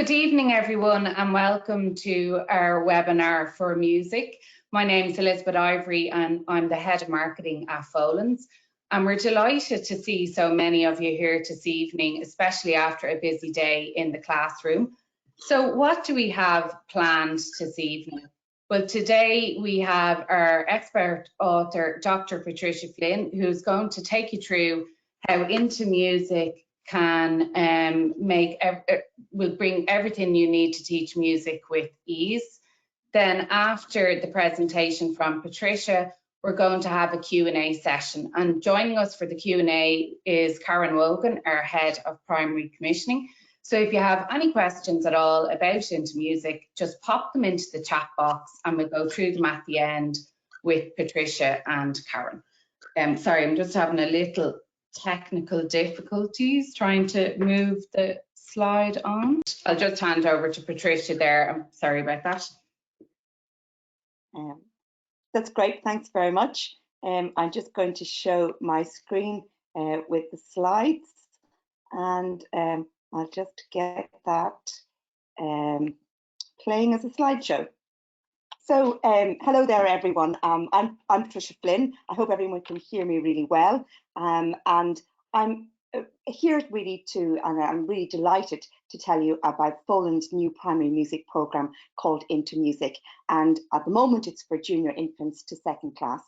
Good evening, everyone, and welcome to our webinar for music. My name is Elizabeth Ivory, and I'm the Head of Marketing at Folens. And we're delighted to see so many of you here this evening, especially after a busy day in the classroom. So what do we have planned this evening? Well, today we have our expert author, Dr. Patricia Flynn, who's going to take you through how Into Music can will bring everything you need to teach music with ease. Then after the presentation from Patricia, we're going to have a Q&A session. And joining us for the Q&A is Karen Wogan, our Head of Primary Commissioning. So if you have any questions at all about Into Music, just pop them into the chat box and we'll go through them at the end with Patricia and Karen. Sorry, I'm just having a little technical difficulties trying to move the slide on. I'll just hand over to Patricia there. I'm sorry about that. That's great, thanks very much. I'm just going to show my screen with the slides, and I'll just get that playing as a slideshow. So hello there everyone, I'm Patricia Flynn. I hope everyone can hear me really well, and I'm here really and I'm really delighted to tell you about Folens' new primary music programme called Into Music, and at the moment it's for junior infants to second class.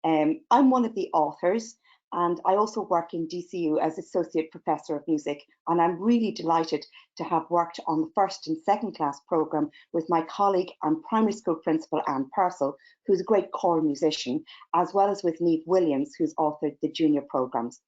I'm one of the authors, and I also work in DCU as Associate Professor of Music, and I'm really delighted to have worked on the first and second class programme with my colleague and primary school principal Anne Purcell, who's a great choral musician, as well as with Neve Williams, who's authored the junior programmes.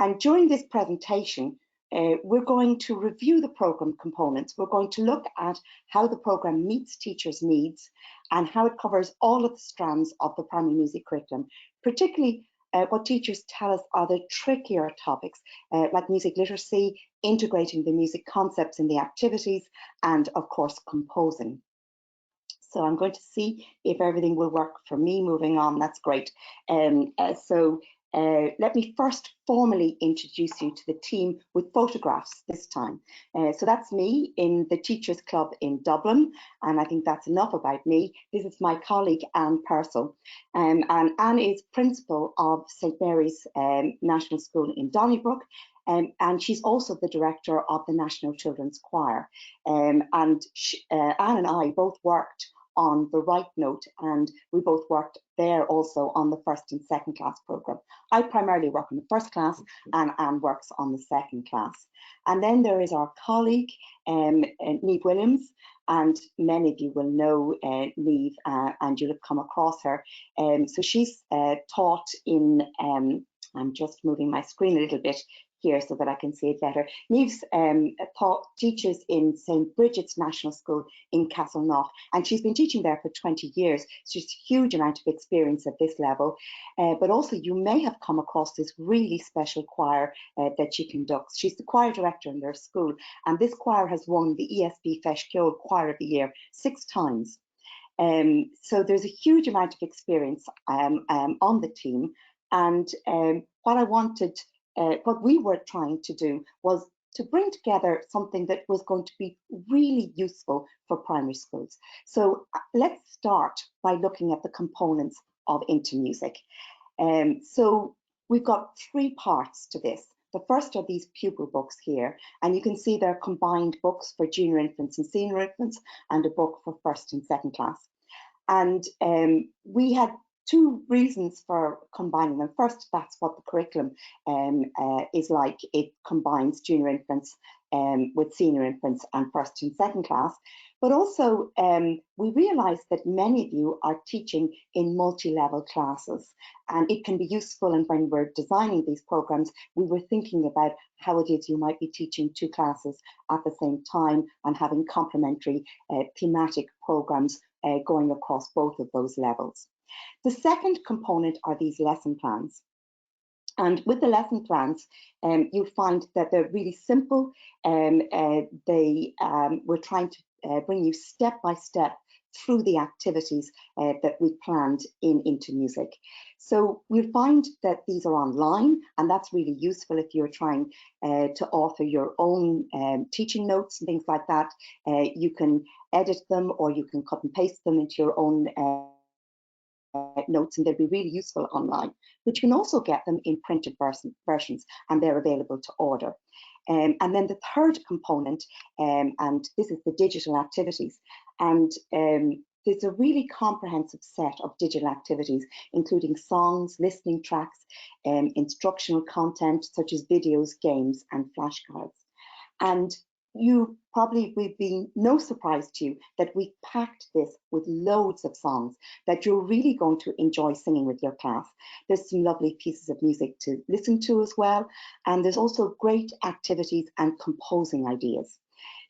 And during this presentation, we're going to review the programme components. We're going to look at how the programme meets teachers' needs and how it covers all of the strands of the primary music curriculum, particularly what teachers tell us are the trickier topics, like music literacy, integrating the music concepts in the activities, and of course, composing. So I'm going to see if everything will work for me moving on. That's great. Let me first formally introduce you to the team with photographs this time. So that's me in the Teachers Club in Dublin, and I think that's enough about me. This is my colleague Anne Purcell, and Anne is principal of St Mary's National School in Donnybrook, and she's also the director of the National Children's Choir. Anne and I both worked on the Right Note, and we both worked there also on the first and second class programme. I primarily work on the first class, and Anne works on the second class. And then there is our colleague, Neve Williams, and many of you will know Neve, and you'll have come across her. So she's taught in, I'm just moving my screen a little bit here so that I can see it better. Neve's teaches in St Bridget's National School in Castleknock, and she's been teaching there for 20 years. So she's a huge amount of experience at this level, but also you may have come across this really special choir that she conducts. She's the choir director in their school, and this choir has won the ESB Feshkiol Choir of the Year 6 times. So there's a huge amount of experience on the team, and what we were trying to do was to bring together something that was going to be really useful for primary schools. So let's start by looking at the components of Into Music. So we've got 3 parts to this. The first are these pupil books here, and you can see they're combined books for junior infants and senior infants, and a book for first and second class. And we had 2 reasons for combining them. First, that's what the curriculum is like. It combines junior infants with senior infants and first and second class. But also, we realised that many of you are teaching in multi-level classes, and it can be useful. And when we're designing these programmes, we were thinking about how it is you might be teaching 2 classes at the same time and having complementary thematic programmes going across both of those levels. The second component are these lesson plans. And with the lesson plans, you'll find that they're really simple. We're trying to bring you step by step through the activities that we planned into music. So we'll find that these are online, and that's really useful if you're trying to author your own teaching notes and things like that. You can edit them, or you can cut and paste them into your own notes, and they'll be really useful online. But you can also get them in printed versions, and they're available to order. And then the third component, and this is the digital activities, and there's a really comprehensive set of digital activities, including songs, listening tracks, instructional content such as videos, games, and flashcards. And you probably will be no surprise to you that we packed this with loads of songs that you're really going to enjoy singing with your class. There's some lovely pieces of music to listen to as well, and there's also great activities and composing ideas.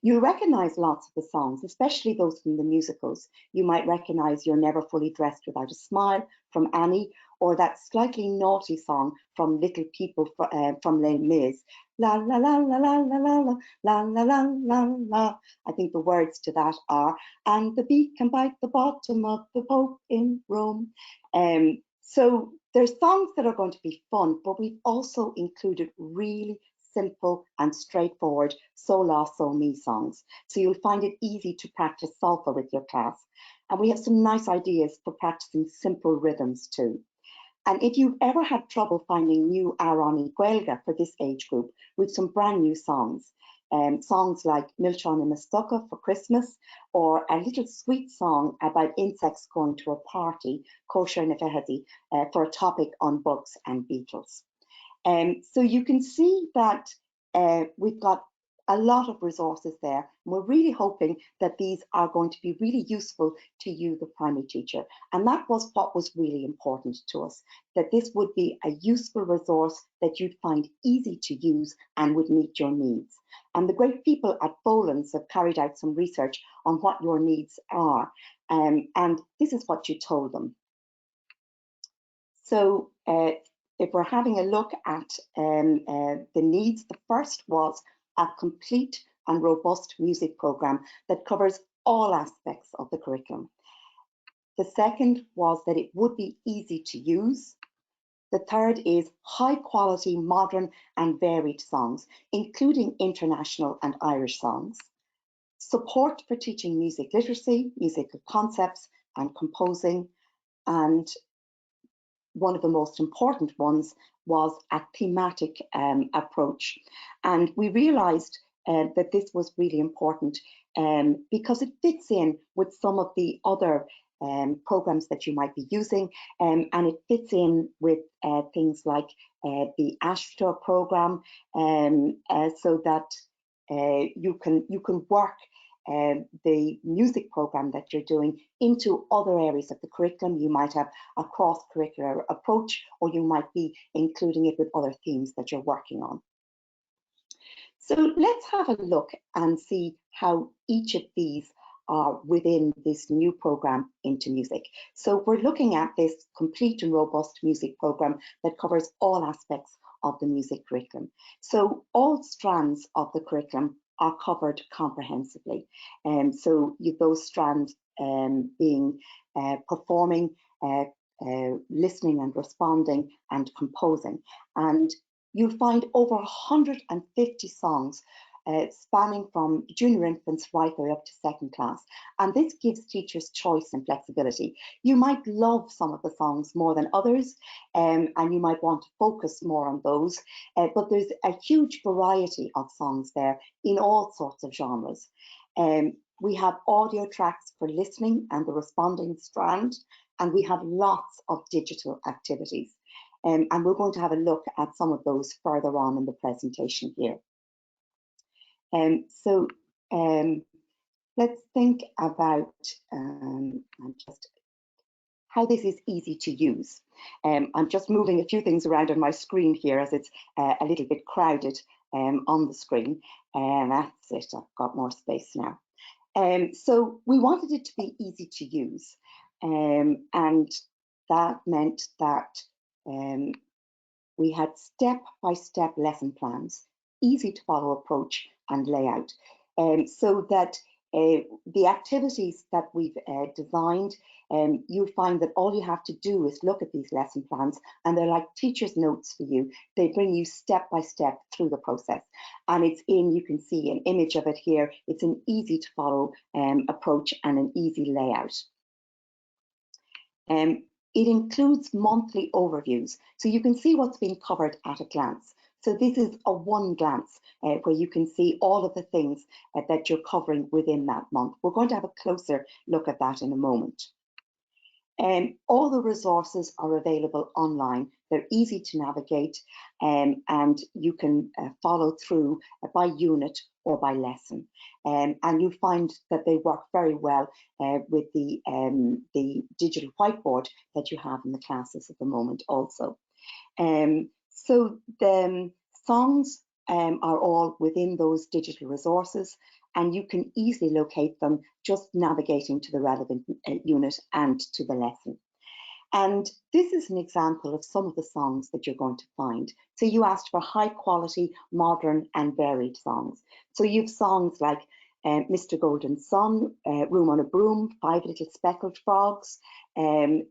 You'll recognise lots of the songs, especially those from the musicals. You might recognise You're Never Fully Dressed Without a Smile from Annie, or that slightly naughty song from Little People from Les Mis. La la la la la la la la la la la la. I think the words to that are, and the bee can bite the bottom of the Pope in Rome. So there's songs that are going to be fun, but we've also included really simple and straightforward so la so mi songs, so you'll find it easy to practice solfa with your class. And we have some nice ideas for practicing simple rhythms too. And if you've ever had trouble finding new Arani Gaelga for this age group, with some brand new songs, songs like Milchon and Mustuka for Christmas, or a little sweet song about insects going to a party, Kosher Nefehadi, for a topic on books and beetles. So you can see that we've got a lot of resources there. And we're really hoping that these are going to be really useful to you, the primary teacher. And that was what was really important to us, that this would be a useful resource that you'd find easy to use and would meet your needs. And the great people at Folens have carried out some research on what your needs are. And this is what you told them. So if we're having a look at the needs, the first was a complete and robust music programme that covers all aspects of the curriculum. The second was that it would be easy to use. The third is high quality, modern and varied songs, including international and Irish songs. Support for teaching music literacy, musical concepts and composing. And one of the most important ones was a thematic approach. And we realised that this was really important because it fits in with some of the other programs that you might be using, and it fits in with things like the Ashtor program, so that you can work the music program that you're doing into other areas of the curriculum. You might have a cross-curricular approach, or you might be including it with other themes that you're working on. So let's have a look and see how each of these are within this new program into music. So we're looking at this complete and robust music program that covers all aspects of the music curriculum. So all strands of the curriculum are covered comprehensively. So those strands being performing, listening and responding, and composing. And you'll find over 150 songs spanning from junior infants right way up to second class. And this gives teachers choice and flexibility. You might love some of the songs more than others, and you might want to focus more on those, but there's a huge variety of songs there in all sorts of genres. We have audio tracks for listening and the responding strand, and we have lots of digital activities. And we're going to have a look at some of those further on in the presentation here. So let's think about just how this is easy to use. I'm just moving a few things around on my screen here as it's a little bit crowded on the screen. And that's it, I've got more space now. So we wanted it to be easy to use. And that meant that we had step-by-step lesson plans, easy to follow approach and layout, so that The activities that we've designed, you'll find that all you have to do is look at these lesson plans, and they're like teacher's notes for you. They bring you step by step through the process, and you can see an image of it here. It's an easy to follow approach and an easy layout. It includes monthly overviews, so you can see what's being covered at a glance. So this is a one glance where you can see all of the things that you're covering within that month. We're going to have a closer look at that in a moment. All the resources are available online. They're easy to navigate, and you can follow through by unit or by lesson. And you'll find that they work very well with the digital whiteboard that you have in the classes at the moment also. So the songs are all within those digital resources, and you can easily locate them just navigating to the relevant unit and to the lesson. And this is an example of some of the songs that you're going to find. So you asked for high quality, modern and varied songs. So you've songs like Mr. Golden Sun, Room on a Broom, Five Little Speckled Frogs, and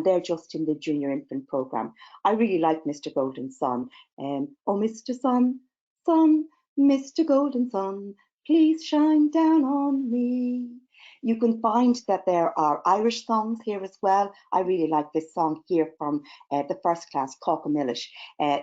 they're just in the junior infant program. I really like Mr. Golden Sun. Oh, Mr. Sun, Sun, Mr. Golden Sun, please shine down on me. You can find that there are Irish songs here as well. I really like this song here from the first class, Caucamillish.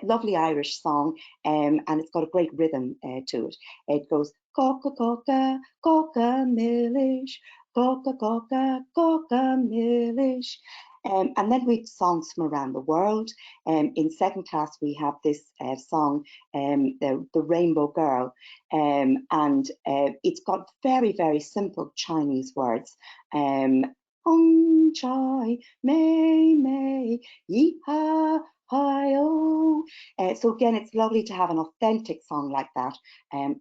Lovely Irish song, and it's got a great rhythm to it. It goes, Cauca, Cauca, Caucamillish, Cauca, Cauca, Caucamillish. And then we've songs from around the world. In second class, we have this song, the Rainbow Girl, and it's got very, very simple Chinese words. Hong Chai, Mei Mei, Yi Ha, Hi Oh. So again, it's lovely to have an authentic song like that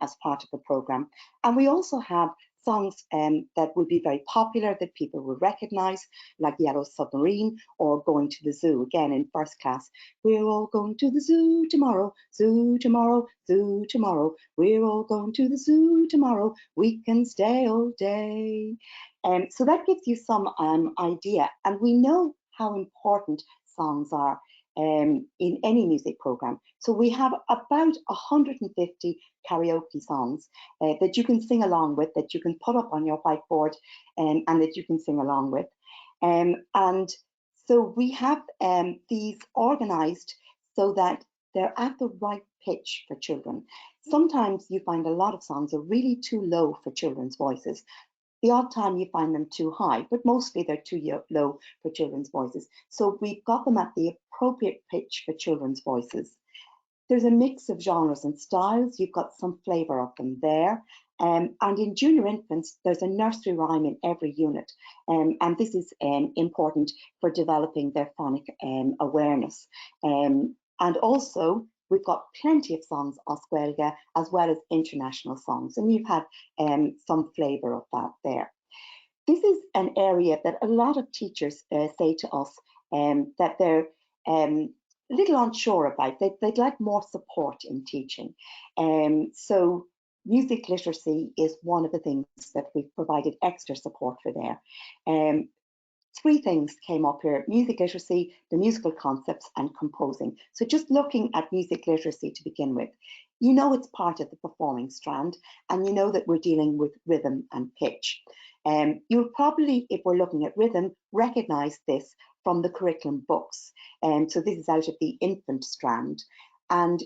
as part of the program. And we also have songs that would be very popular that people will recognize, like Yellow Submarine or Going to the Zoo. Again, in first class, we're all going to the zoo tomorrow, zoo tomorrow, zoo tomorrow. We're all going to the zoo tomorrow. We can stay all day. So that gives you some idea. And we know how important songs are in any music program. So we have about 150 karaoke songs that you can sing along with, that you can put up on your whiteboard and that you can sing along with. And so we have these organized so that they're at the right pitch for children. Sometimes you find a lot of songs are really too low for children's voices. The odd time you find them too high, but mostly they're too low for children's voices. So we've got them at the appropriate pitch for children's voices. There's a mix of genres and styles. You've got some flavour of them there. And in junior infants, there's a nursery rhyme in every unit. And this is important for developing their phonic awareness. And also, we've got plenty of songs Oswelga as well as international songs, and you've had some flavour of that there. This is an area that a lot of teachers say to us that they're a little unsure about. They'd like more support in teaching. So music literacy is one of the things that we've provided extra support for there. Three things came up here: music literacy, the musical concepts and composing. So just looking at music literacy to begin with, you know it's part of the performing strand, and you know that we're dealing with rhythm and pitch. You'll probably, if we're looking at rhythm, recognize this from the curriculum books. So this is out of the infant strand. And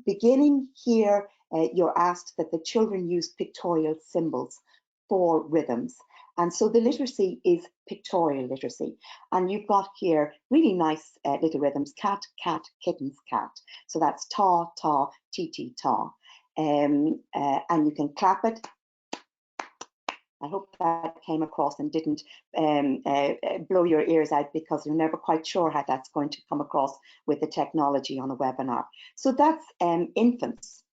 beginning here, you're asked that the children use pictorial symbols for rhythms. And so the literacy is pictorial literacy. And you've got here really nice little rhythms: cat, cat, kittens, cat. So that's ta, ta, ti, ti, ta. And you can clap it. I hope that came across and didn't blow your ears out, because you're never quite sure how that's going to come across with the technology on a webinar. So that's infants.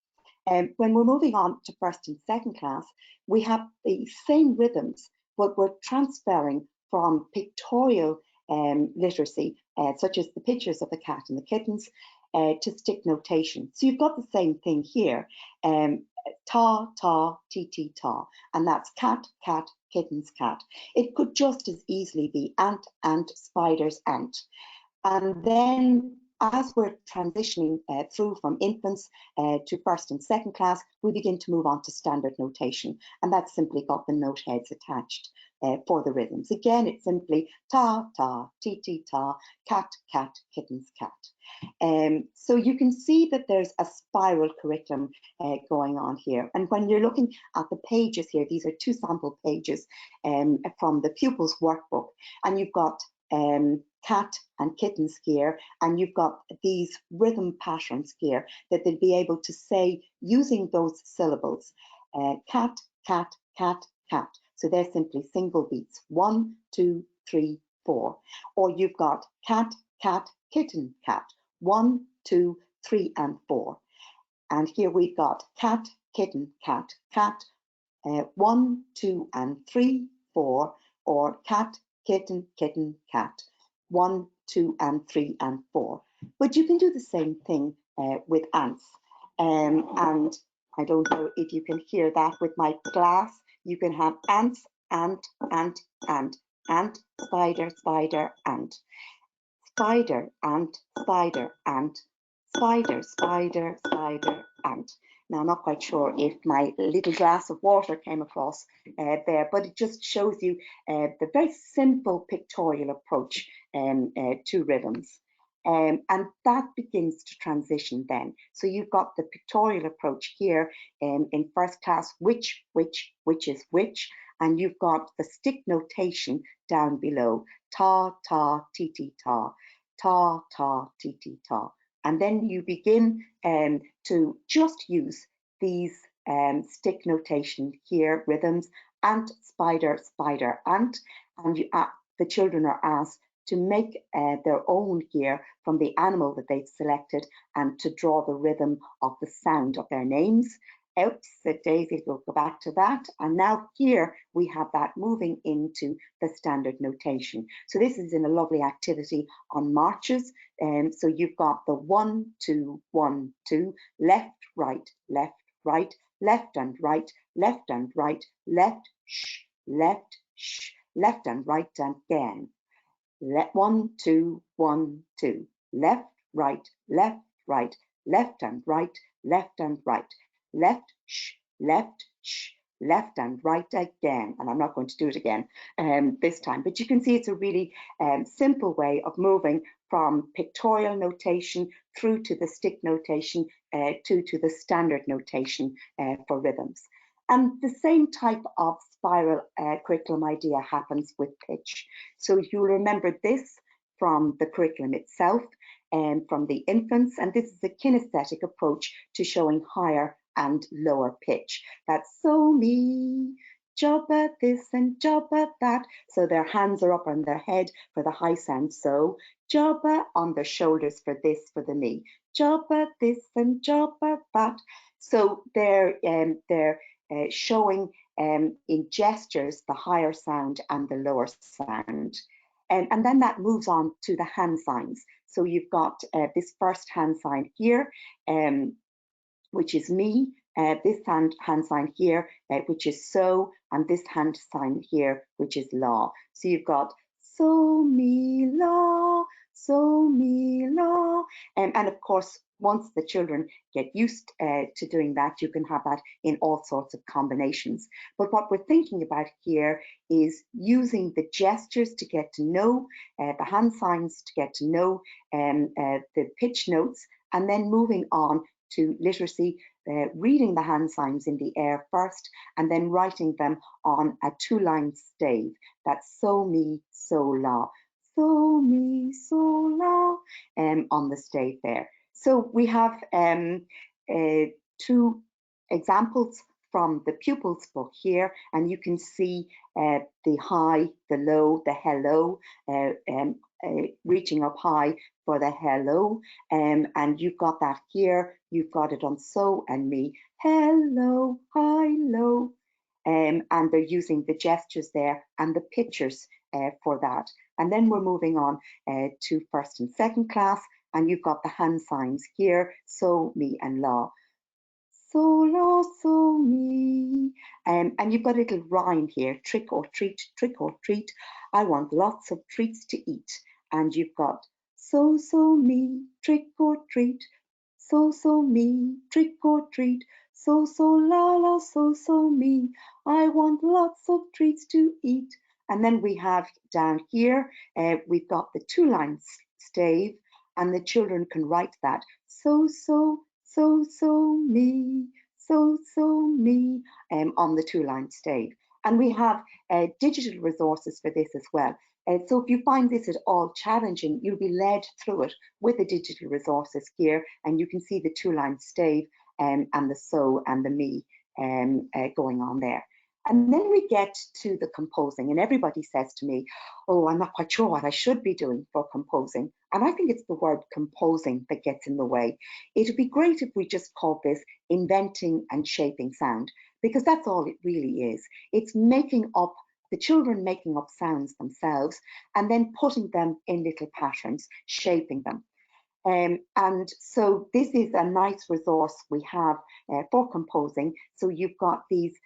When we're moving on to first and second class, we have the same rhythms, but we're transferring from pictorial literacy, such as the pictures of the cat and the kittens, to stick notation. So you've got the same thing here. ta, ta, ti, ta, and that's cat, cat, kittens, cat. It could just as easily be ant, ant, spiders, ant. And then as we're transitioning through from infants to first and second class, we begin to move on to standard notation. And that's simply got the note heads attached for the rhythms. Again, it's simply ta, ta, ti, ta, cat, cat, kittens, cat. So you can see that there's a spiral curriculum going on here. And when you're looking at the pages here, these are 2 sample pages from the pupils workbook, and you've got cat and kittens here, and you've got these rhythm patterns here that they'll be able to say using those syllables. Cat, cat, cat, cat. So they're simply single beats, 1, 2, 3, 4. Or you've got cat, cat, kitten, cat, 1, 2, 3, and 4. And here we've got cat, kitten, cat, cat, 1, 2, and 3, 4, or cat, kitten, kitten, cat, 1, 2, and 3, and 4. But you can do the same thing with ants. And I don't know if you can hear that with my glass. You can have ants, ant, ant, ant, ant, spider, spider, ant. Spider, ant, spider, ant, spider, spider, spider, ant. Now, I'm not quite sure if my little glass of water came across there, but it just shows you the very simple pictorial approach to rhythms. And that begins to transition then. So you've got the pictorial approach here in first class, which is which, and you've got the stick notation down below, ta, ta, ti, ta, ta, ta, ti, ta. And then you begin to just use these stick notation here, rhythms, ant, spider, spider, ant, and the children are asked to make their own here from the animal that they've selected and to draw the rhythm of the sound of their names. Oops, Daisy will go back to that. And now here we have that moving into the standard notation. So this is in a lovely activity on marches. So you've got the 1, 2, 1, 2, left, right, left, right, left and right, left and right, left, sh, left, sh, left and right again. 1, 2, 1, 2, left, right, left, right, left and right, left and right, left, sh, left, sh, left and right again. And I'm not going to do it again this time, but you can see it's a really simple way of moving from pictorial notation through to the stick notation to the standard notation for rhythms. And the same type of spiral curriculum idea happens with pitch. So you'll remember this from the curriculum itself and from the infants, and this is a kinesthetic approach to showing higher and lower pitch. That's so me, job at this and job at that. So their hands are up on their head for the high sound. So job on their shoulders for this, for the me. Job at this and job at that. So they're showing in gestures the higher sound and the lower sound. And then that moves on to the hand signs. So you've got this first hand sign here, which is me, this hand sign here, which is so, and this hand sign here, which is la. So you've got so, me, la, so, me, la. And of course, once the children get used to doing that, you can have that in all sorts of combinations. But what we're thinking about here is using the gestures to get to know, the hand signs to get to know the pitch notes, and then moving on to literacy, reading the hand signs in the air first, and then writing them on a 2-line stave. That's so, me, so, la. So, me, so, la, on the stave there. So we have 2 examples from the pupils book here, and you can see the high, the low, the hello, reaching up high for the hello, and you've got that here. You've got it on so and me, hello, hi, low, and they're using the gestures there and the pictures for that. And then we're moving on to first and second class, and you've got the hand signs here, so, me, and la. so, la, so, mi. And you've got a little rhyme here, trick or treat, trick or treat. I want lots of treats to eat. And you've got so, so, me, trick or treat. So, so, me, trick or treat. So, so, la, la, so, so, me. I want lots of treats to eat. And then we have down here, we've got the 2-line stave, and the children can write that. So, so, so, so, me, so, so, me, on the 2-line stave. And we have digital resources for this as well. So if you find this at all challenging, you'll be led through it with the digital resources here, and you can see the 2-line stave and the so and the me going on there. And then we get to the composing, and everybody says to me, oh, I'm not quite sure what I should be doing for composing. And I think it's the word composing that gets in the way. It would be great if we just called this inventing and shaping sound, because that's all it really is. It's making up, the children making up sounds themselves and then putting them in little patterns, shaping them. And so this is a nice resource we have for composing. So you've got these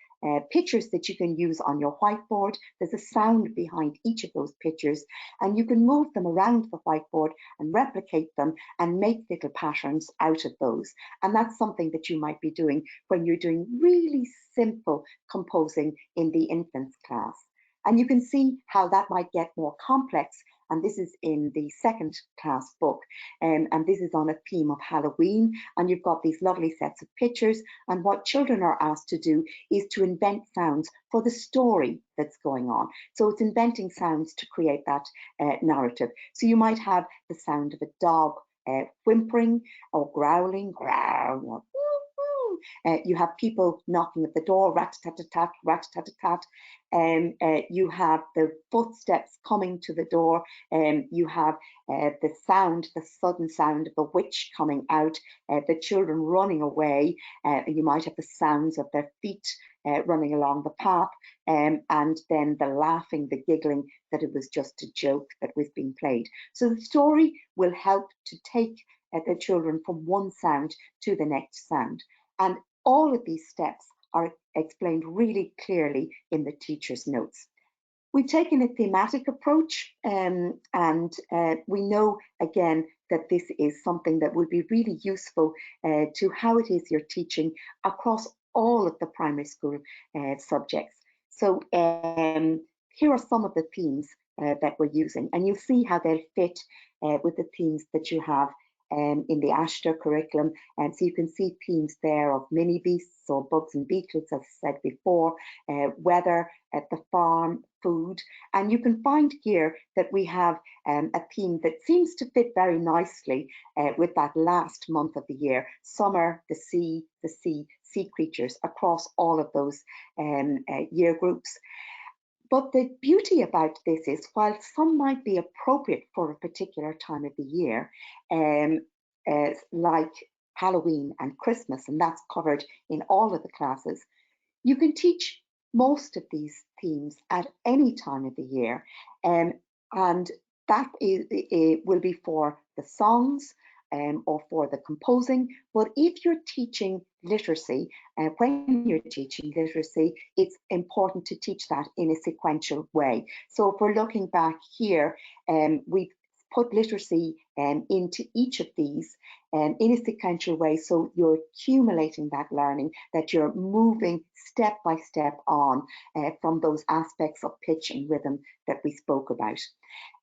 pictures that you can use on your whiteboard. There's a sound behind each of those pictures, and you can move them around the whiteboard and replicate them and make little patterns out of those. And that's something that you might be doing when you're doing really simple composing in the infants class. And you can see how that might get more complex. And this is in the 2nd class book. And this is on a theme of Halloween. And you've got these lovely sets of pictures. And what children are asked to do is to invent sounds for the story that's going on. So it's inventing sounds to create that narrative. So you might have the sound of a dog whimpering or growling, growl, you have people knocking at the door, rat-tat-tat-tat, rat-tat-tat-tat. You have the footsteps coming to the door. You have the sound, the sudden sound of the witch coming out, the children running away. You might have the sounds of their feet running along the path, and then the laughing, the giggling, that it was just a joke that was being played. So the story will help to take the children from one sound to the next sound. And all of these steps are explained really clearly in the teacher's notes. We've taken a thematic approach, and we know again that this is something that will be really useful to how it is you're teaching across all of the primary school subjects. So here are some of the themes that we're using, and you'll see how they'll fit with the themes that you have in the ASHTA curriculum. And so you can see themes there of mini beasts or bugs and beetles, as I said before, weather at the farm, food. And you can find here that we have a theme that seems to fit very nicely with that last month of the year: summer, the sea, sea creatures, across all of those year groups. But the beauty about this is, while some might be appropriate for a particular time of the year, like Halloween and Christmas, and that's covered in all of the classes, you can teach most of these themes at any time of the year. And that will be for the songs or for the composing. But if you're teaching literacy, when you're teaching literacy, it's important to teach that in a sequential way. So if we're looking back here, we've put literacy into each of these in a sequential way, so you're accumulating that learning, that you're moving step by step on from those aspects of pitch and rhythm that we spoke about.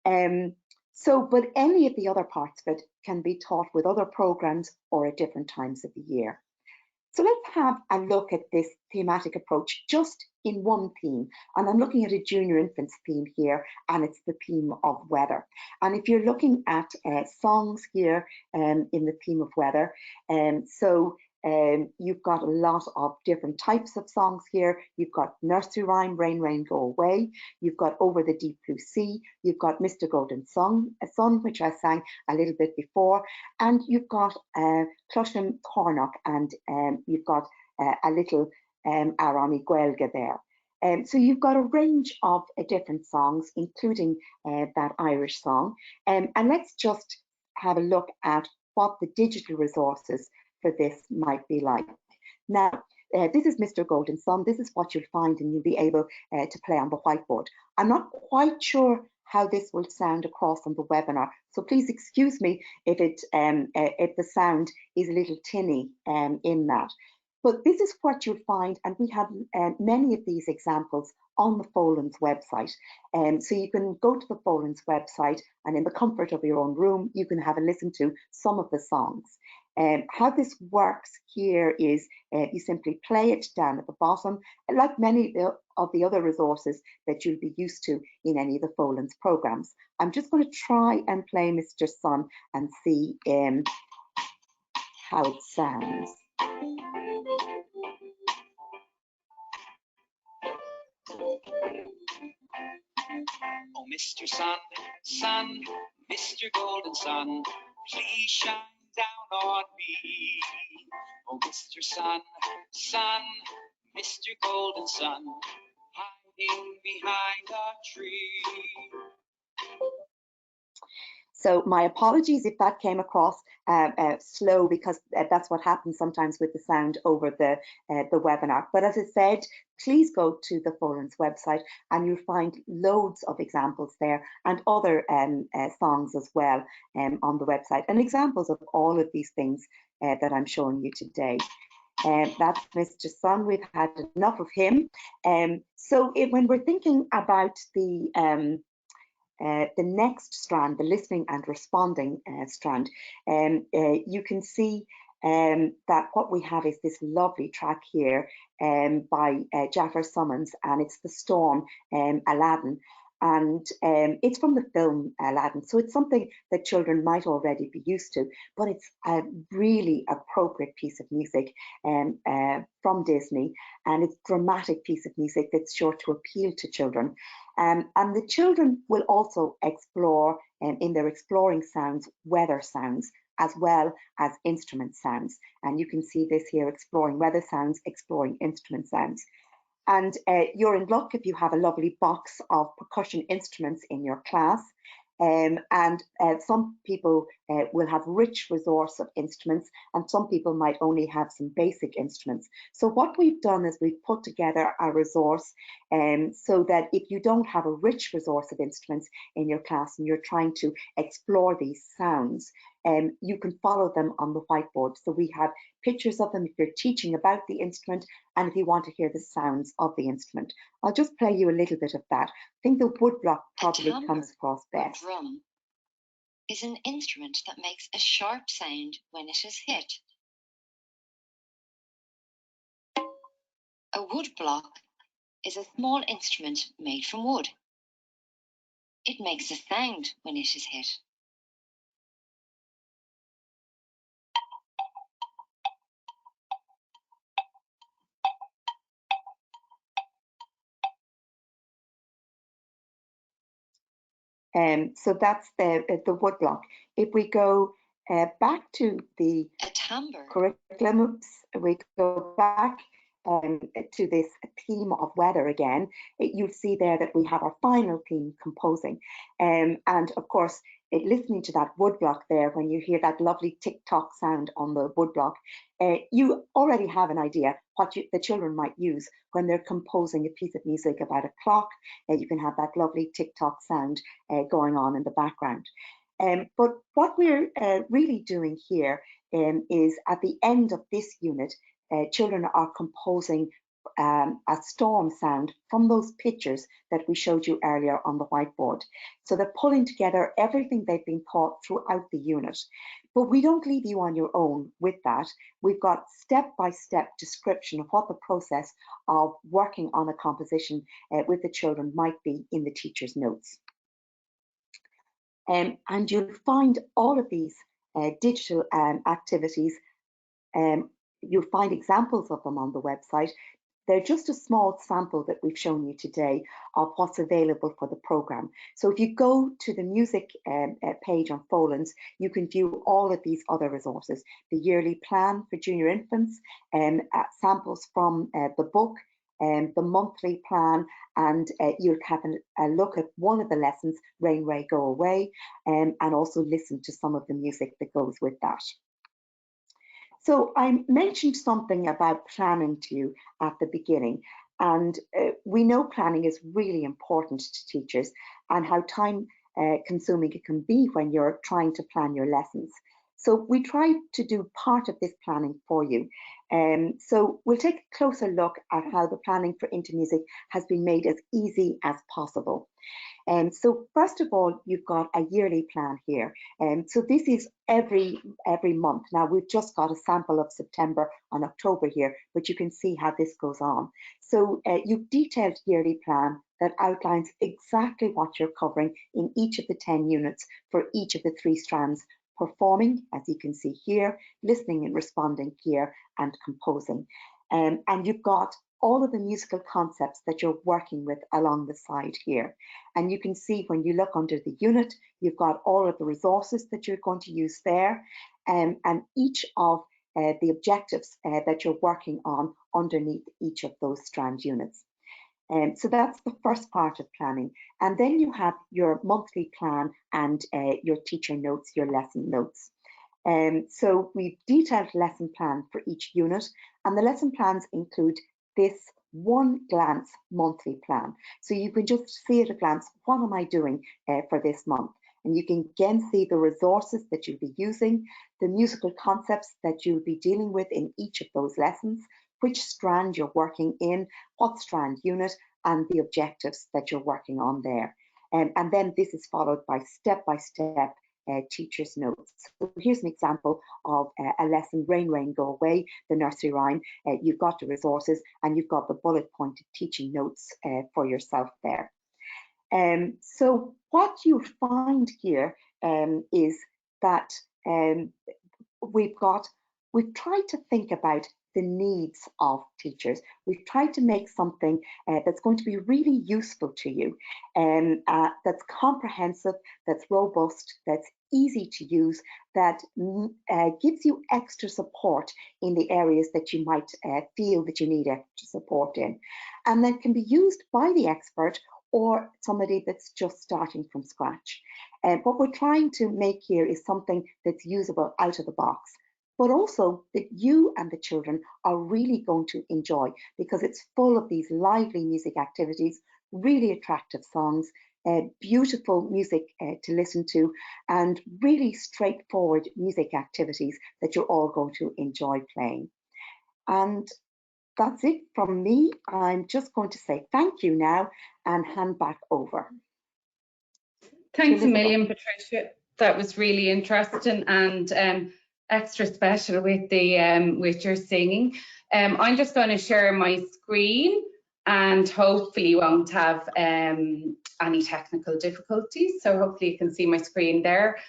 But any of the other parts of it can be taught with other programs or at different times of the year. So let's have a look at this thematic approach just in one theme. And I'm looking at a junior infants theme here, and it's the theme of weather. And if you're looking at songs here in the theme of weather, you've got a lot of different types of songs here. You've got nursery rhyme, rain, rain, go away. You've got over the deep blue sea. You've got Mr. Golden Sun, which I sang a little bit before. And you've got Clusham Cornock, and you've got a little Arani Guelga there. So you've got a range of different songs, including that Irish song. And let's just have a look at what the digital resources for this might be like. Now, this is Mr. Golden Sun. This is what you'll find, and you'll be able to play on the whiteboard. I'm not quite sure how this will sound across on the webinar, so please excuse me if the sound is a little tinny in that. But this is what you'll find, and we have many of these examples on the Folens website. So you can go to the Folens website, and in the comfort of your own room, you can have a listen to some of the songs. How this works here is you simply play it down at the bottom, like many of the other resources that you'll be used to in any of the Folens programs. I'm just going to try and play Mr. Sun and see how it sounds. Oh, Mr. Sun, Sun, Mr. Golden Sun, please shine down on me. Oh, Mr. Sun, Sun, Mr. Golden Sun, hiding behind a tree. So my apologies if that came across slow, because that's what happens sometimes with the sound over the webinar. But as I said, please go to the Folens website and you'll find loads of examples there, and other songs as well on the website, and examples of all of these things that I'm showing you today. That's Mr. Sun. We've had enough of him. So when we're thinking about the next strand, the listening and responding strand, you can see that what we have is this lovely track here by Jafar Summons, and it's The Storm, Aladdin. And it's from the film Aladdin, so it's something that children might already be used to, but it's a really appropriate piece of music from Disney, and it's a dramatic piece of music that's sure to appeal to children. And the children will also explore, in their exploring sounds, weather sounds, as well as instrument sounds. And you can see this here, exploring weather sounds, exploring instrument sounds. And you're in luck if you have a lovely box of percussion instruments in your class. And some people will have rich resource of instruments, and some people might only have some basic instruments. So what we've done is we've put together a resource so that if you don't have a rich resource of instruments in your class and you're trying to explore these sounds, you can follow them on the whiteboard. So we have pictures of them if you're teaching about the instrument, and if you want to hear the sounds of the instrument. I'll just play you a little bit of that. I think the woodblock probably comes across best. A drum is an instrument that makes a sharp sound when it is hit. A woodblock is a small instrument made from wood. It makes a sound when it is hit. So that's the woodblock. If we go back to the curriculum, we go back to this theme of weather again, you'll see there that we have our final theme, composing. And of course, listening to that woodblock there, when you hear that lovely tick-tock sound on the woodblock, you already have an idea what the children might use when they're composing a piece of music about a clock. You can have that lovely tick-tock sound going on in the background. But what we're really doing here is at the end of this unit, children are composing a storm sound from those pictures that we showed you earlier on the whiteboard. So they're pulling together everything they've been taught throughout the unit. But we don't leave you on your own with that. We've got step-by-step description of what the process of working on a composition with the children might be in the teacher's notes. And you'll find all of these digital activities. You'll find examples of them on the website. They're just a small sample that we've shown you today of what's available for the programme. So if you go to the music page on Folens, you can view all of these other resources. The yearly plan for junior infants, samples from the book, the monthly plan, and you'll have a look at one of the lessons, Rain, Ray, Go Away, and also listen to some of the music that goes with that. So I mentioned something about planning to you at the beginning, and we know planning is really important to teachers and how time consuming it can be when you're trying to plan your lessons. So we try to do part of this planning for you. So we'll take a closer look at how the planning for Intermusic has been made as easy as possible. So first of all, you've got a yearly plan here. So this is every month. Now we've just got a sample of September and October here, but you can see how this goes on. So you've detailed yearly plan that outlines exactly what you're covering in each of the 10 units for each of the 3 strands: performing, as you can see here, listening and responding here, and composing. And you've got all of the musical concepts that you're working with along the side here. And you can see when you look under the unit, you've got all of the resources that you're going to use there, and each of the objectives that you're working on underneath each of those strand units. So that's the first part of planning. And then you have your monthly plan and your teacher notes, your lesson notes. So we've detailed lesson plan for each unit, and the lesson plans include this one glance monthly plan. So you can just see at a glance, what am I doing for this month? And you can again see the resources that you'll be using, the musical concepts that you'll be dealing with in each of those lessons, which strand you're working in, what strand unit, and the objectives that you're working on there. And then this is followed by step-by-step teacher's notes. So here's an example of a lesson, Rain, Rain, Go Away, the nursery rhyme. You've got the resources and you've got the bullet pointed teaching notes for yourself there. So what you find here is that we've tried to think about the needs of teachers. We've tried to make something that's going to be really useful to you, that's comprehensive, that's robust, that's easy to use, that gives you extra support in the areas that you might feel that you need extra support in, and that can be used by the expert or somebody that's just starting from scratch. What we're trying to make here is something that's usable out of the box, but also that you and the children are really going to enjoy, because it's full of these lively music activities, really attractive songs, beautiful music to listen to, and really straightforward music activities that you're all going to enjoy playing. And that's it from me. I'm just going to say thank you now and hand back over. Thanks a million, Patricia. That was really interesting and extra special with the with your singing. I'm just going to share my screen and hopefully won't have any technical difficulties. So hopefully you can see my screen there.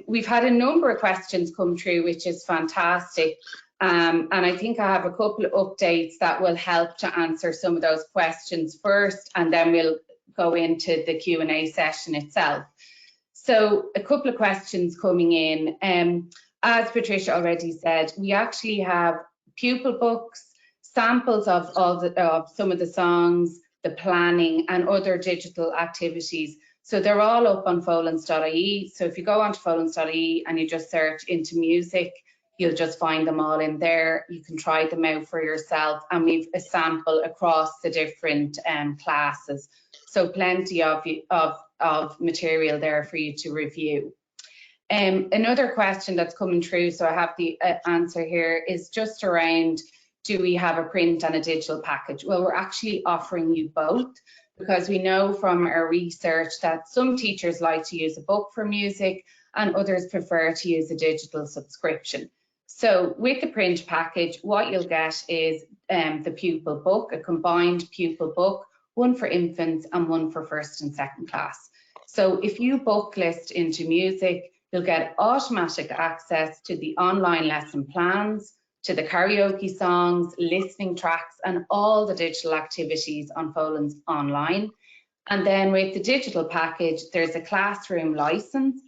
We've had a number of questions come through, which is fantastic. And I think I have a couple of updates that will help to answer some of those questions first, and then we'll go into the Q&A session itself. So a couple of questions coming in. As Patricia already said, we actually have pupil books, samples of some of the songs, the planning, and other digital activities. So they're all up on folens.ie. So if you go onto folens.ie and you just search into music, you'll just find them all in there. You can try them out for yourself, and we've a sample across the different classes. So plenty of material there for you to review. Another question that's coming through, so I have the answer here, is just around, do we have a print and a digital package? Well, we're actually offering you both, because we know from our research that some teachers like to use a book for music and others prefer to use a digital subscription. So with the print package, what you'll get is the pupil book, a combined pupil book, one for infants and one for first and second class. So if you book list into music, you'll get automatic access to the online lesson plans, to the karaoke songs, listening tracks, and all the digital activities on Folens online. And then with the digital package, there's a classroom license,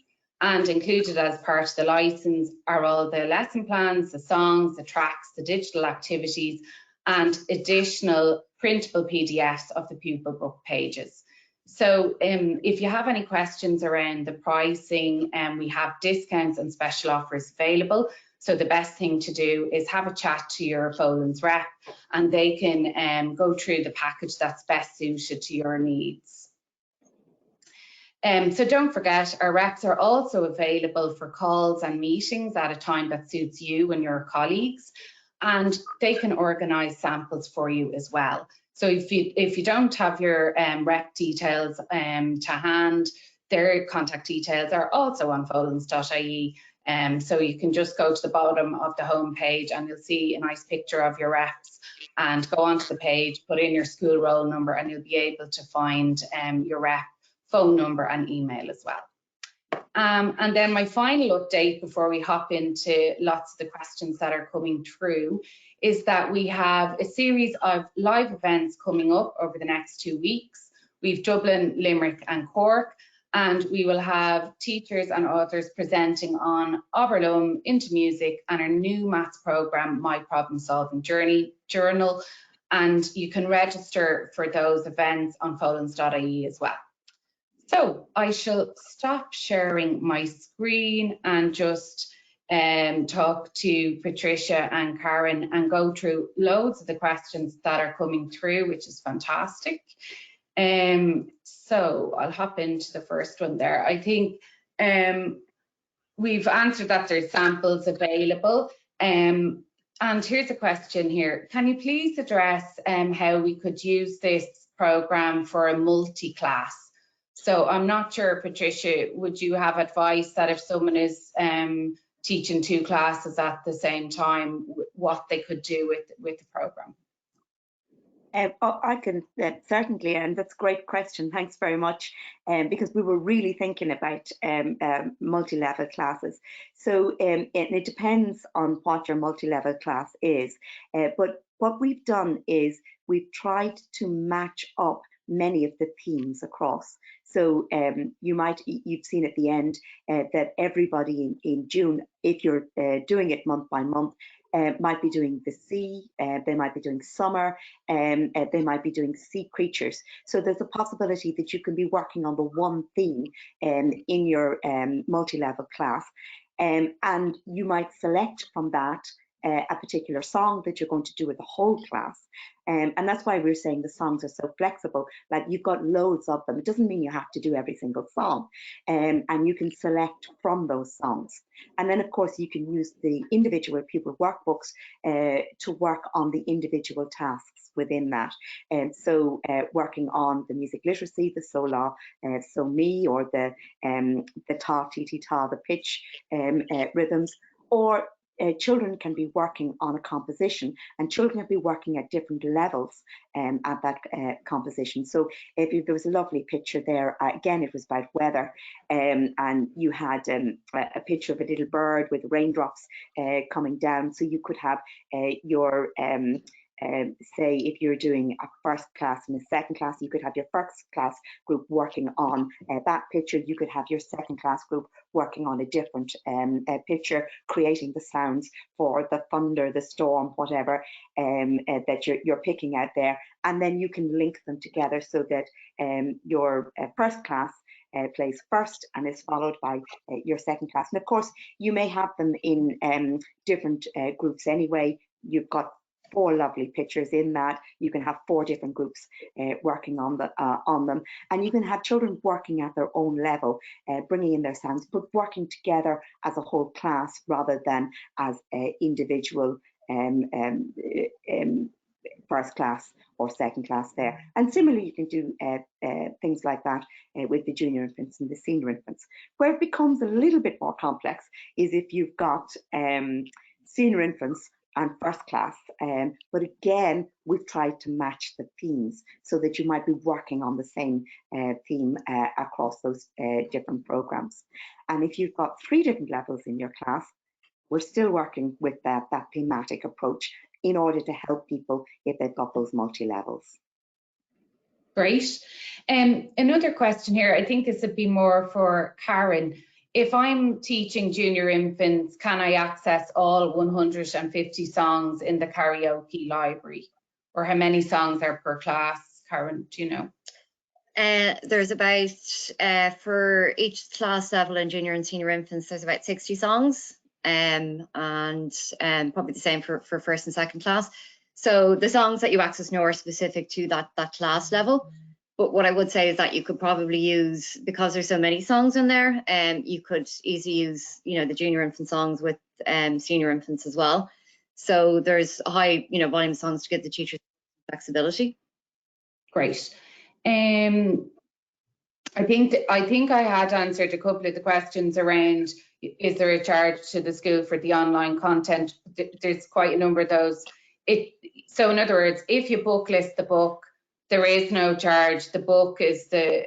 and included as part of the license are all the lesson plans, the songs, the tracks, the digital activities, and additional printable PDFs of the pupil book pages. So if you have any questions around the pricing, we have discounts and special offers available. So the best thing to do is have a chat to your Folens rep, and they can go through the package that's best suited to your needs. So don't forget, our reps are also available for calls and meetings at a time that suits you and your colleagues, and they can organise samples for you as well. So if you don't have your rep details to hand, their contact details are also on folens.ie. So you can just go to the bottom of the home page and you'll see a nice picture of your reps, and go onto the page, put in your school roll number, and you'll be able to find your rep phone number and email as well. And then my final update before we hop into lots of the questions that are coming through is that we have a series of live events coming up over the next 2 weeks. We've Dublin, Limerick and Cork, and we will have teachers and authors presenting on Oberlum into Music and our new maths programme, My Problem Solving Journal, and you can register for those events on folens.ie as well. So I shall stop sharing my screen and just talk to Patricia and Karen and go through loads of the questions that are coming through, which is fantastic. So I'll hop into the first one there. I think we've answered that there's samples available. And here's a question here. Can you please address how we could use this programme for a multi-class? So I'm not sure, Patricia, would you have advice that if someone is teaching 2 classes at the same time, what they could do with the programme? I can certainly, and that's a great question. Thanks very much, because we were really thinking about multi-level classes. So it depends on what your multi-level class is, but what we've done is we've tried to match up many of the themes across. So you've seen at the end that everybody in June, if you're doing it month by month, might be doing the sea, they might be doing summer, they might be doing sea creatures. So there's a possibility that you can be working on the one theme in your multi-level class, and you might select from that a particular song that you're going to do with the whole class. And that's why we're saying the songs are so flexible. Like, you've got loads of them. It doesn't mean you have to do every single song, and you can select from those songs. And then, of course, you can use the individual pupil workbooks to work on the individual tasks within that. And so working on the music literacy, the so la, so me, or the ta, ti, ti, ta, the pitch rhythms, or children can be working on a composition, and children can be working at different levels at that composition. So there was a lovely picture there. Again, it was about weather, and you had a picture of a little bird with raindrops coming down. So you could have your say if you're doing a first class and a second class, you could have your first class group working on that picture. You could have your second class group working on a different picture, creating the sounds for the thunder, the storm, whatever that you're picking out there. And then you can link them together so that your first class plays first and is followed by your second class. And of course, you may have them in different groups anyway. You've got 4 lovely pictures in that. You can have 4 different groups working on them, and you can have children working at their own level, bringing in their sounds, but working together as a whole class rather than as individual first class or second class there. And similarly, you can do things like that with the junior infants and the senior infants. Where it becomes a little bit more complex is if you've got senior infants and first class, but again, we've tried to match the themes so that you might be working on the same theme across those different programs. And if you've got 3 different levels in your class, we're still working with that thematic approach in order to help people if they've got those multi-levels. Great. Another question here, I think this would be more for Karen. If I'm teaching junior infants, can I access all 150 songs in the karaoke library? Or how many songs are per class, Karen, do you know? There's about, for each class level in junior and senior infants, there's about 60 songs and probably the same for first and second class. So the songs that you access now are specific to that class level. But what I would say is that you could probably use, because there's so many songs in there, you could easily use, the junior infant songs with senior infants as well. So there's a high, volume of songs to give the teachers flexibility. Great. I think I had answered a couple of the questions around, is there a charge to the school for the online content? There's quite a number of those. So in other words, if you book list the book, there is no charge. The book is the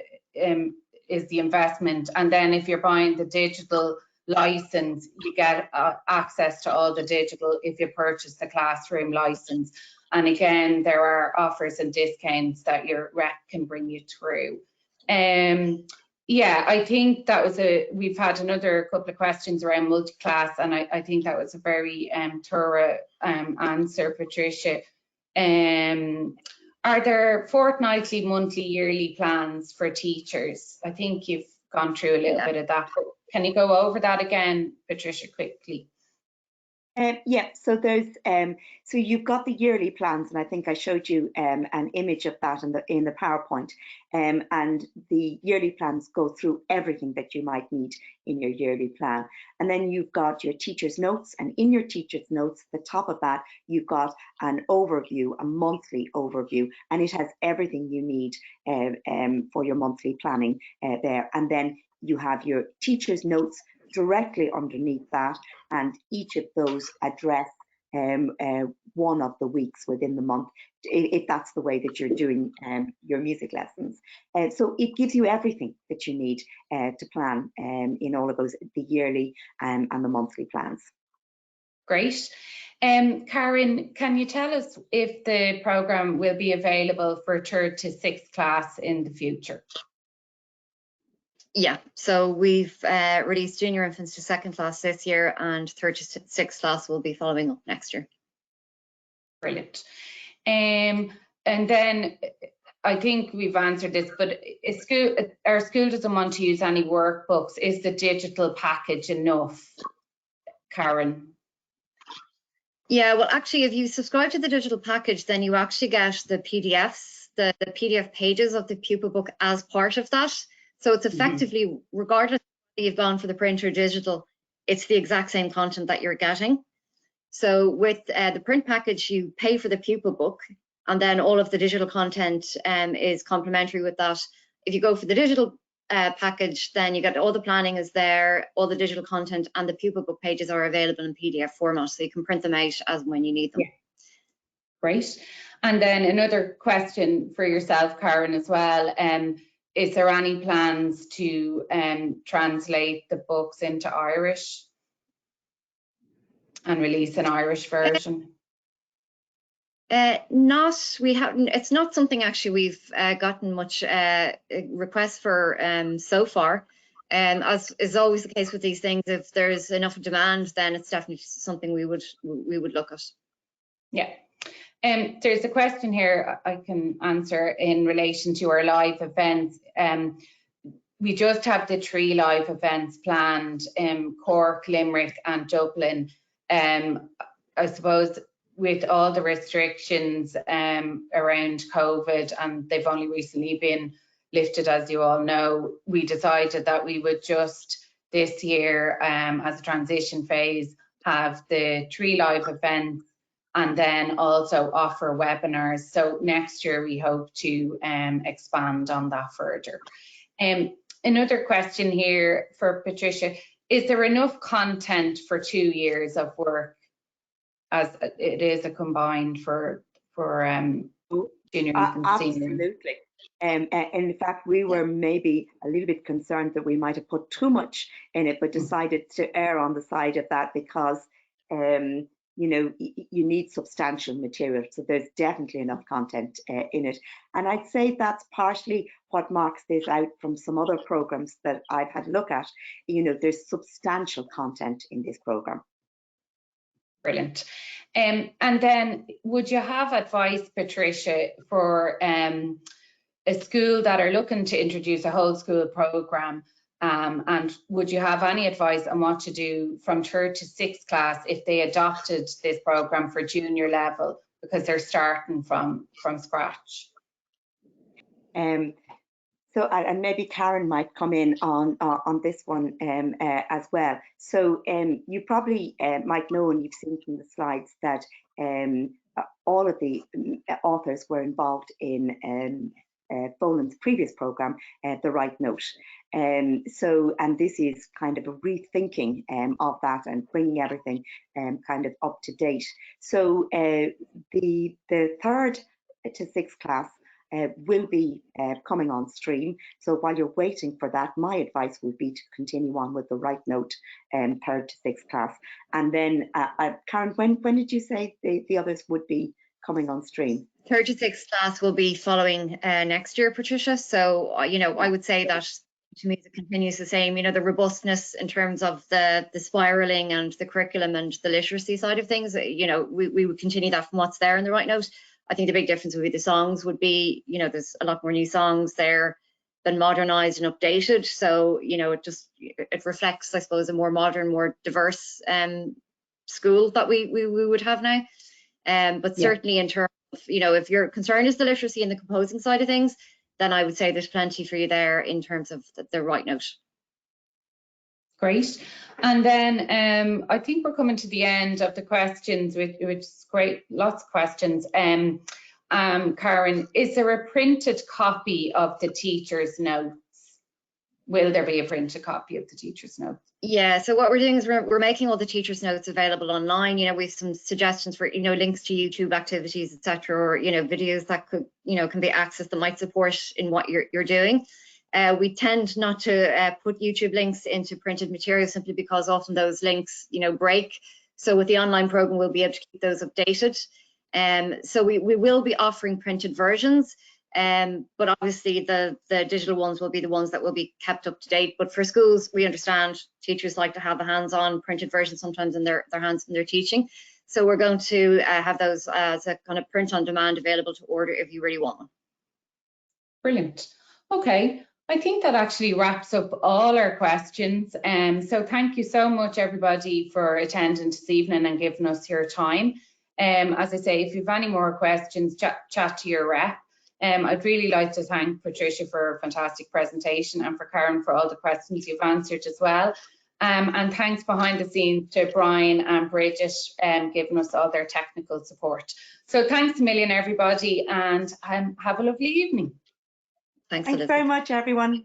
investment, and then if you're buying the digital license, you get access to all the digital if you purchase the classroom license. And again, there are offers and discounts that your rep can bring you through. Yeah, I think that was we've had another couple of questions around multi-class, and I think that was a very thorough answer, Patricia. Are there fortnightly, monthly, yearly plans for teachers? I think you've gone through a little bit of that, but can you go over that again, Patricia, quickly? Yeah, so there's so you've got the yearly plans, and I think I showed you an image of that in the PowerPoint. And the yearly plans go through everything that you might need in your yearly plan. And then you've got your teacher's notes, and in your teacher's notes, the top of that, you've got an overview, a monthly overview, and it has everything you need for your monthly planning there. And then you have your teacher's notes directly underneath that, and each of those address one of the weeks within the month, if that's the way that you're doing your music lessons. So it gives you everything that you need to plan in all of those, the yearly and the monthly plans. Great. Karen, can you tell us if the programme will be available for 3rd to 6th class in the future? Yeah, so we've released junior infants to 2nd class this year, and 3rd to 6th class will be following up next year. Brilliant. And then I think we've answered this, but our school doesn't want to use any workbooks. Is the digital package enough, Karen? Yeah, well, actually, if you subscribe to the digital package, then you actually get the PDFs, the PDF pages of the pupil book as part of that. So it's effectively, regardless of whether you've gone for the print or digital, it's the exact same content that you're getting. So with the print package, you pay for the pupil book, and then all of the digital content is complementary with that. If you go for the digital package, then you get all the planning is there, all the digital content, and the pupil book pages are available in PDF format, so you can print them out as and when you need them. Yeah. Great. And then another question for yourself, Karen, as well. Is there any plans to translate the books into Irish and release an Irish version? It's not something actually we've gotten much requests for so far. As is always the case with these things, if there's enough demand, then it's definitely something we would look at. Yeah. There's a question here I can answer in relation to our live events. We just have the 3 live events planned, Cork, Limerick and Dublin. I suppose with all the restrictions around COVID, and they've only recently been lifted, as you all know, we decided that we would just this year, as a transition phase, have the 3 live events and then also offer webinars. So next year we hope to expand on that further. Another question here for Patricia, is there enough content for 2 years of work, as it is a combined for junior and senior? Absolutely. And in fact, we were maybe a little bit concerned that we might have put too much in it, but decided to err on the side of that because you need substantial material, so there's definitely enough content in it. And I'd say that's partially what marks this out from some other programs that I've had a look at. There's substantial content in this program. Brilliant. And then would you have advice, Patricia, for a school that are looking to introduce a whole school program And would you have any advice on what to do from 3rd to 6th class if they adopted this programme for junior level because they're starting from scratch? So, and maybe Karen might come in on this one as well. So you probably might know, and you've seen from the slides, that all of the authors were involved in Boland's previous programme, The Right Note. So, and this is kind of a rethinking of that and bringing everything kind of up to date. So the 3rd to 6th class will be coming on stream. So while you're waiting for that, my advice would be to continue on with The Right Note, 3rd to 6th class. And then, Karen, when did you say the others would be coming on stream? 3rd to 6th class will be following next year, Patricia. So, you know, I would say that to me, it continues the same, you know, the robustness in terms of the spiraling and the curriculum and the literacy side of things, you know, we would continue that from what's there in The Right Note. I think the big difference would be the songs would be, you know, there's a lot more new songs there than modernized and updated. So, you know, it reflects, I suppose, a more modern, more diverse school that we would have now. But certainly in terms of, you know, if your concern is the literacy and the composing side of things, then I would say there's plenty for you there in terms of the Right Note. Great. And then I think we're coming to the end of the questions, which is great, lots of questions. Karen, is there a printed copy of the teacher's notes? Will there be a printed copy of the teacher's notes? Yeah, so what we're doing is we're making all the teacher's notes available online. You know, we have some suggestions for, you know, links to YouTube activities, etc., or, you know, videos that could, you know, can be accessed that might support in what you're doing. We tend not to put YouTube links into printed material simply because often those links, you know, break. So with the online program, we'll be able to keep those updated. So we will be offering printed versions, but obviously the digital ones will be the ones that will be kept up to date. But for schools, we understand teachers like to have the hands-on printed version sometimes in their hands when they're teaching. So we're going to have those as a kind of print on demand available to order if you really want them. Brilliant. Okay. I think that actually wraps up all our questions. So thank you so much, everybody, for attending this evening and giving us your time. As I say, if you've any more questions, chat to your rep. I'd really like to thank Patricia for a fantastic presentation and for Karen for all the questions you've answered as well. And thanks behind the scenes to Brian and Bridget giving us all their technical support. So thanks a million, everybody, and have a lovely evening. Thanks very much, everyone.